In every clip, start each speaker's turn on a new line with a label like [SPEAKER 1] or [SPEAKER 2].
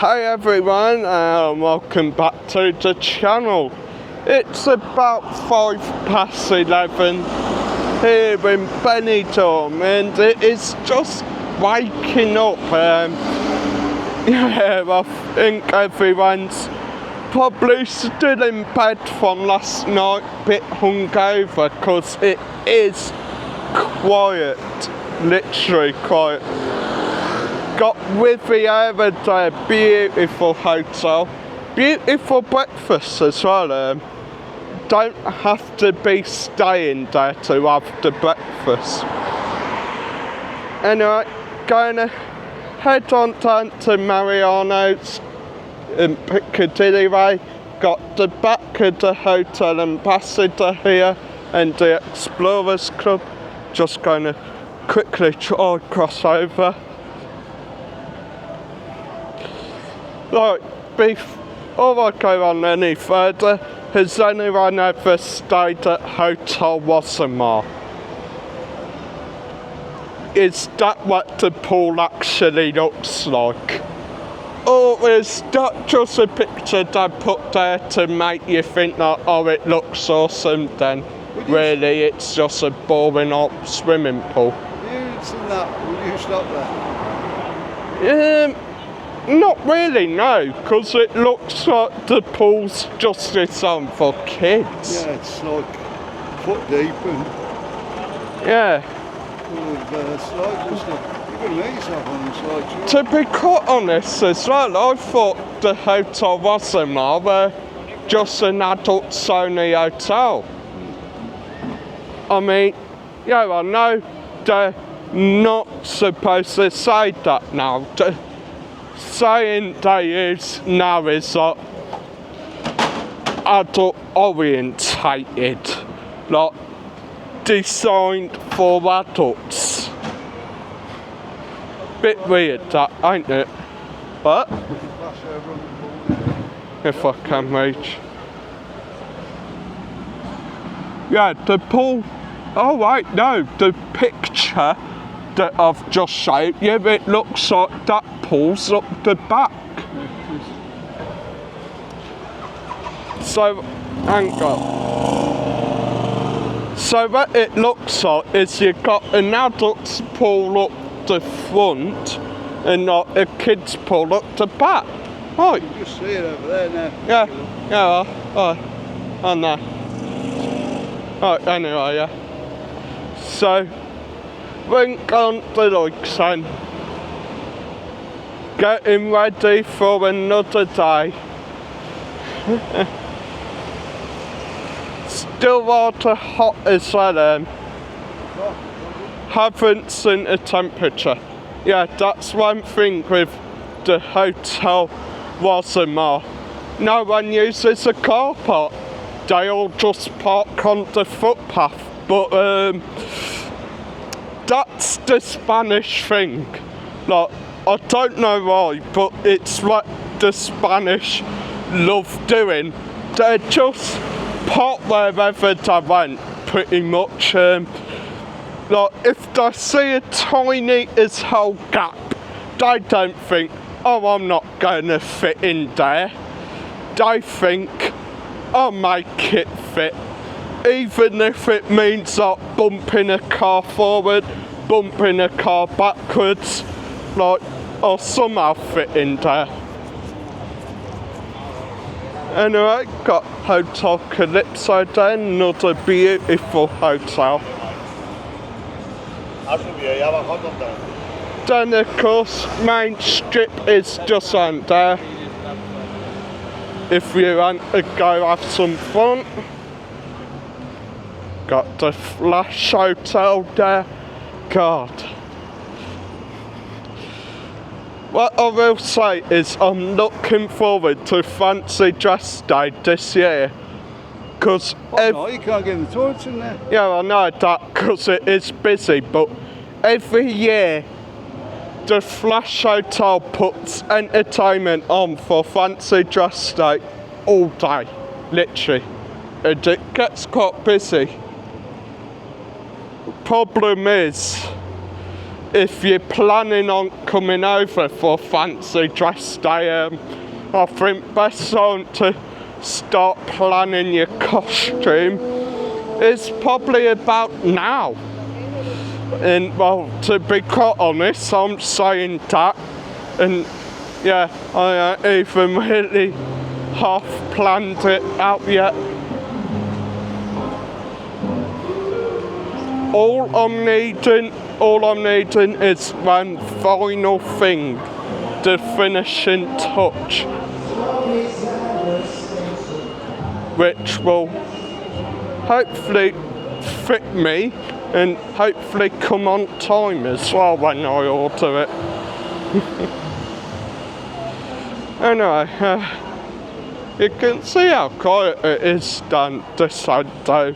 [SPEAKER 1] Hey everyone, and welcome back to the channel. It's about 11:05 here in Benidorm, and it is just waking up. Yeah, I think everyone's probably still in bed from last night, bit hungover, because it is quiet, literally quiet. Got Riviera there, beautiful hotel, beautiful breakfast as well. Don't have to be staying there to have the breakfast. Anyway, gonna head on down to Marianos in Piccadilly Way. Got the back of the Hotel Ambassador here and the Explorers Club. Just gonna quickly try cross over. Right, before I go on any further, has anyone ever stayed at Hotel Wassamar? Is that what the pool actually looks like? Or is that just a picture they put there to make you think that, oh, it looks awesome, then really it's just a boring old swimming pool?
[SPEAKER 2] Would you stop there?
[SPEAKER 1] Not really, no, because it looks like the pool's just designed for kids.
[SPEAKER 2] Yeah, it's like foot deep and
[SPEAKER 1] yeah.
[SPEAKER 2] full of slides and stuff. You can make yourself on the slides.
[SPEAKER 1] To be quite honest as well, I thought the Hotel Wassamar were just an adults-only hotel. I mean, yeah, I know they're not supposed to say that now. Saying they is now is like adult orientated, like designed for adults. Bit weird that, ain't it? But if I can reach. Yeah, the pool. Oh wait, no, the picture that I've just showed you, it looks like that pool's up the back. So, hang on. So what it looks like is you've got an adult's pool up the front and not a kid's pool up the back. Right.
[SPEAKER 2] You can just see it over there now.
[SPEAKER 1] Yeah, I know. Right, anyway, yeah. So, went on the lights and getting ready for another day. Still rather hot as well. Haven't seen a temperature. Yeah, that's one thing with the Hotel Wassamar. No one uses a car park. They all just park on the footpath. But that's the Spanish thing. Like, I don't know why, but it's what the Spanish love doing. They just park wherever they went, pretty much. Like, if they see a tiny as hell gap, they don't think, oh, I'm not going to fit in there. They think, I'll make it fit. Even if it means like bumping a car forward, bumping a car backwards, like, I'll somehow fit in there. Anyway, got Hotel Calypso there, another beautiful hotel. Then of course, Main Strip is just on there. If you want to go have some fun. Got the Flash Hotel there. God. What I will say is I'm looking forward to Fancy Dress Day this year. Because
[SPEAKER 2] you can't get the toilets in there.
[SPEAKER 1] Yeah, I know that because it is busy, but every year the Flash Hotel puts entertainment on for Fancy Dress Day all day, literally. And it gets quite busy. Problem is, if you're planning on coming over for fancy dress day, I think best time to start planning your costume is probably about now. And well, to be quite honest, I'm saying that, and yeah, I ain't even really half planned it out yet. All I'm needing is one final thing, the finishing touch, which will hopefully fit me and hopefully come on time as well when I order it. Anyway, you can see how quiet it is down this side though.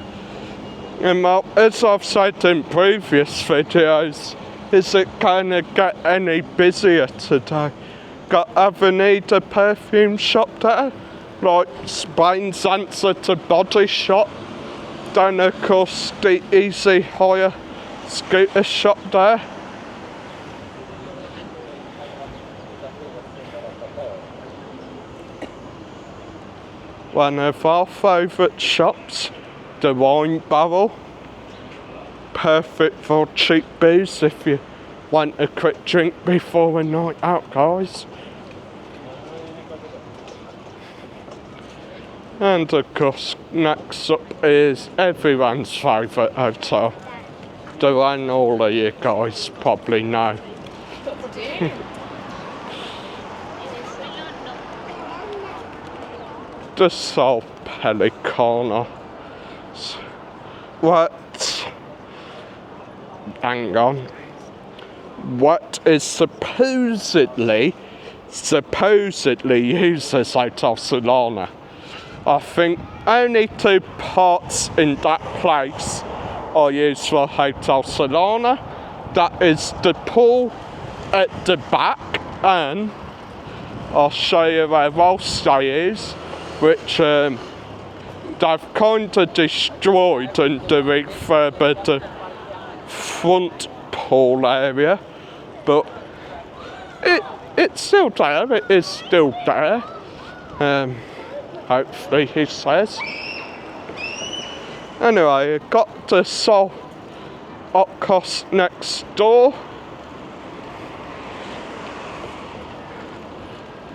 [SPEAKER 1] And well, as I've said in previous videos, is it gonna get any busier today? Ever need a perfume shop there? Like Spain's answer to Body Shop? Then of course the Easy Hire scooter shop there. One of our favourite shops, the Wine Barrel. Perfect for cheap booze if you want a quick drink before a night out, guys. And of course, next up is everyone's favourite hotel, the one all of you guys probably know. The Sol Pelicano. Hang on. What is supposedly used as Hotel Solana? I think only two parts in that place are used for Hotel Solana. That is the pool at the back, and I'll show you where else they is, which they've kind of destroyed and refurbished the front pool area, but it's still there. It is still there. Hopefully, he says. Anyway, got the Sol Ocos next door.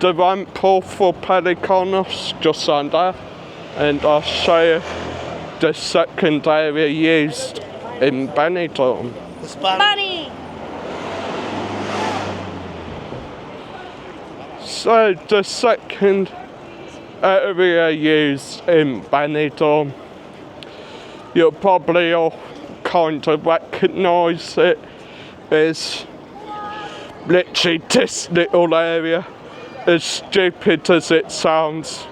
[SPEAKER 1] The ramp pool for Pelicanos just on there, and I'll show you the second area used in Benidorm.
[SPEAKER 3] Bunny!
[SPEAKER 1] So the second area used in Benidorm, you'll probably all kind of recognise it, is literally this little area, as stupid as it sounds,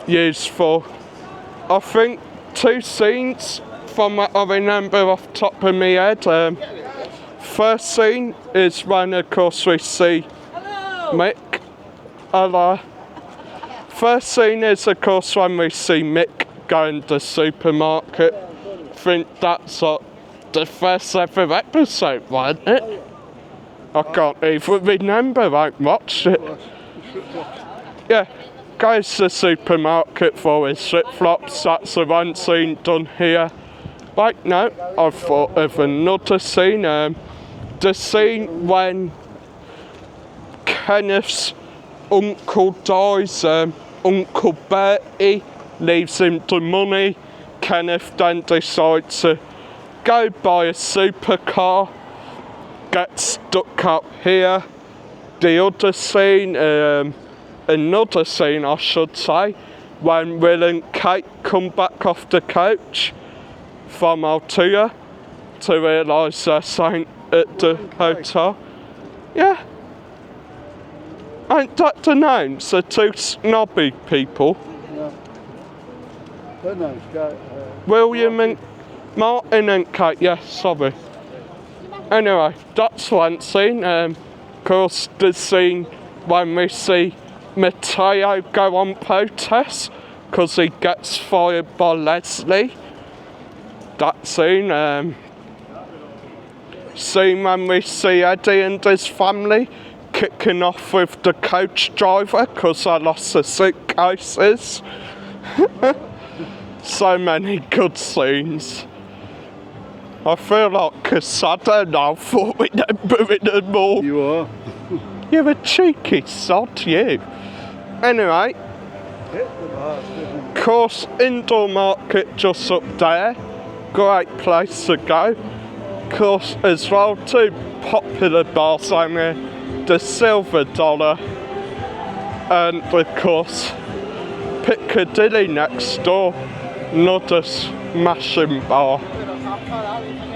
[SPEAKER 1] used for, I think, two scenes from what I remember off the top of my head. First scene is when, of course, we see Mick. Hello. First scene is, of course, when we see Mick going to the supermarket. I think that's the first ever episode, wasn't it? I can't even remember, I watched it. Yeah, goes to the supermarket for his flip-flops. That's the one scene done here. Right, no, I thought of another scene. The scene when Kenneth's uncle dies, Uncle Bertie leaves him the money. Kenneth then decides to go buy a supercar, gets stuck up here. The other scene, another scene I should say, when Will and Kate come back off the coach from Altea to realise they're staying at the hotel. Yeah. Ain't that the names? The two snobby people.
[SPEAKER 2] Yeah. Their name's Kate.
[SPEAKER 1] William and Martin and Kate, yeah, sorry. Anyway, that's one scene. Of course, the scene when we see Matteo go on protest because he gets fired by Leslie. That scene. See when we see Eddie and his family kicking off with the coach driver because I lost the suitcases. So many good scenes. I feel like Casado now for remembering them all.
[SPEAKER 2] You are.
[SPEAKER 1] You're a cheeky sod, you. Anyway, of course, indoor market just up there. Great place to go. Of course, as well, two popular bars on here. The Silver Dollar and, of course, Piccadilly next door. Another smashing bar.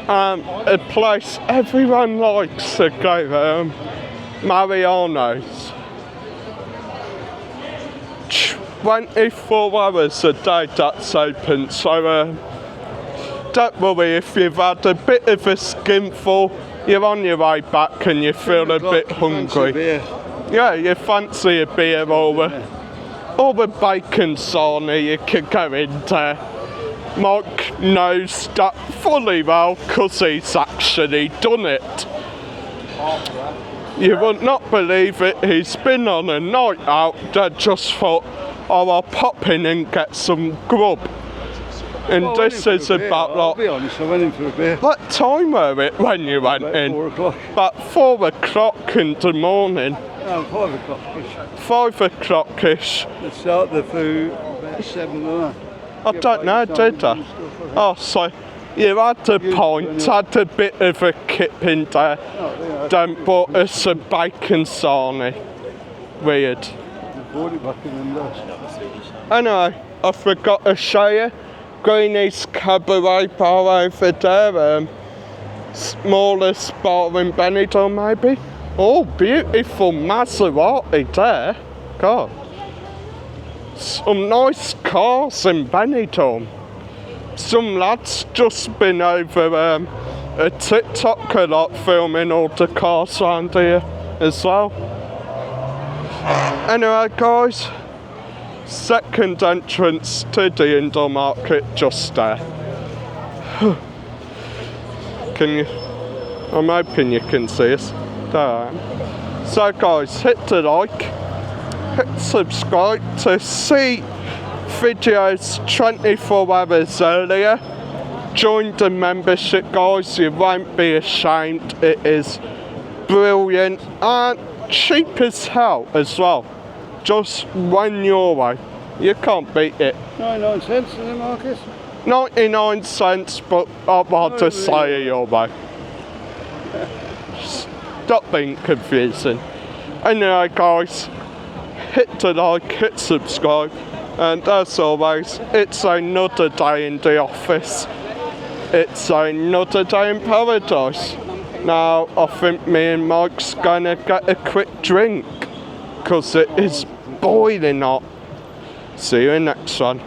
[SPEAKER 1] A place everyone likes to go there. Marianos. 24 hours a day that's open, so don't worry if you've had a bit of a skinful, you're on your way back and you feel a bit hungry. Yeah, you fancy a beer or a bacon sauna, you could go in there. Mike knows that fully well because he's actually done it. You would not believe it, he's been on a night out that just thought, oh, I'll pop in and get some grub. And well, this is about
[SPEAKER 2] I'll be honest, I went in for a beer.
[SPEAKER 1] What time were it when you went in?
[SPEAKER 2] 4 o'clock.
[SPEAKER 1] About 4 o'clock in the morning.
[SPEAKER 2] No, 5 o'clock-ish.
[SPEAKER 1] 5 o'clock-ish.
[SPEAKER 2] They start the food about 7 or
[SPEAKER 1] I don't know, did I? Oh, so you had a pint, had a bit of a kip in there, then bought us a bacon sarnie. Weird. Anyway, I forgot to show you. Greenie's Cabaret Bar over there. Smallest bar in Benidorm, maybe. Oh, beautiful Maserati there. God. Some nice cars in Benidorm. Some lads just been over a TikToker lot filming all the cars around here as well. Anyway guys, second entrance to the indoor market just there. Can you? I'm hoping you can see us. There I am. So guys, hit the like, hit subscribe to see videos 24 hours earlier. Join the membership guys, you won't be ashamed. It is brilliant and cheap as hell as well. Just run your way, you can't beat it.
[SPEAKER 2] 99 cents in the market?
[SPEAKER 1] 99 cents, but I'd rather say your way. Stop being confusing. Anyway guys, hit the like, hit subscribe, and as always, it's another day in the office. It's another day in paradise. Now I think me and Mike's gonna get a quick drink because it is boiling hot. See you in the next one.